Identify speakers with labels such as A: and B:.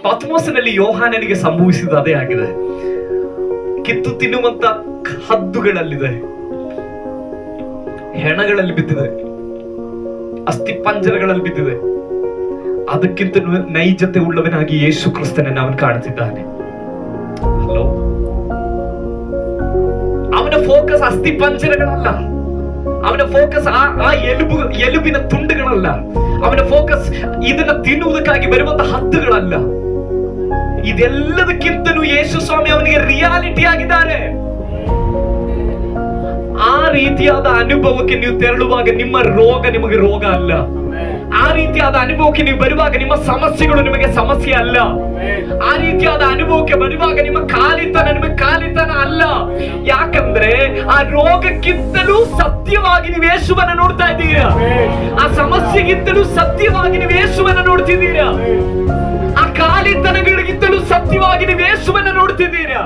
A: ಪತ್ಮೋಸಿನಲ್ಲಿ ಯೋಹಾನನಿಗೆ ಸಂಭವಿಸಿದ ಅದೇ ಆಗಿದೆ. ಕಿತ್ತು ತಿನ್ನುವಂತ ಹದ್ದುಗಳಲ್ಲಿದೆ, ಹೆಣಗಳಲ್ಲಿ ಬಿದ್ದಿದೆ, ಅಸ್ಥಿ ಪಂಜರಗಳಲ್ಲಿ ಬಿದ್ದಿದೆ. ಅದಕ್ಕಿಂತ ನೈಜತೆ ಉಳ್ಳವನಾಗಿ ಯೇಸು ಕ್ರಿಸ್ತನನ್ನು ಅವನು ಕಾಣುತ್ತಿದ್ದಾನೆ. ಹಲೋ, ಅವನ ಫೋಕಸ್ ಅಸ್ಥಿ ಪಂಜರಗಳಲ್ಲ, ಅವನ ಫೋಕಸ್ ಆ ಎಲುಬಿನ ತುಂಡುಗಳಲ್ಲ, ಅವನ ಫೋಕಸ್ ಇದನ್ನ ತಿನ್ನುವುದಕ್ಕಾಗಿ ಬರುವಂತ ಹದ್ದುಗಳಲ್ಲ. ಇದೆಲ್ಲದಕ್ಕಿಂತಲೂ ಯೇಸು ಸ್ವಾಮಿ ಅವನಿಗೆ ರಿಯಾಲಿಟಿ ಆಗಿದ್ದಾರೆ. ಆ ರೀತಿಯಾದ ಅನುಭವಕ್ಕೆ ನೀವು ತೆರಳುವಾಗ ನಿಮ್ಮ ರೋಗ ನಿಮಗೆ ರೋಗ ಅಲ್ಲ. ಆ ರೀತಿಯಾದ ಅನುಭವಕ್ಕೆ ನೀವು ಬರುವಾಗ ನಿಮ್ಮ ಸಮಸ್ಯೆಗಳು ನಿಮಗೆ ಸಮಸ್ಯೆ ಅಲ್ಲ. ಆ ರೀತಿಯಾದ ಅನುಭವಕ್ಕೆ ಬರುವಾಗ ನಿಮ್ಮ ಕಾಲಿತನ ನಿಮಗೆ ಕಾಲಿತನ ಅಲ್ಲ. ಯಾಕಂದ್ರೆ ಆ ರೋಗಕ್ಕಿಂತಲೂ ಸತ್ಯವಾಗಿ ನೀವು ಯೇಸುವನ್ನ ನೋಡ್ತಾ ಇದ್ದೀರಾ. ಆ ಸಮಸ್ಯೆಗಿಂತಲೂ ಸತ್ಯವಾಗಿ ನೀವು ಯೇಸುವನ್ನ ನೋಡ್ತಿದ್ದೀರಾ. ಆ ಕಾಲಿತನಗಳಿಗಿಂತಲೂ ಸತ್ಯವಾಗಿ ನೀವು ಯೇಸುವನ್ನ ನೋಡ್ತಿದ್ದೀರಾ.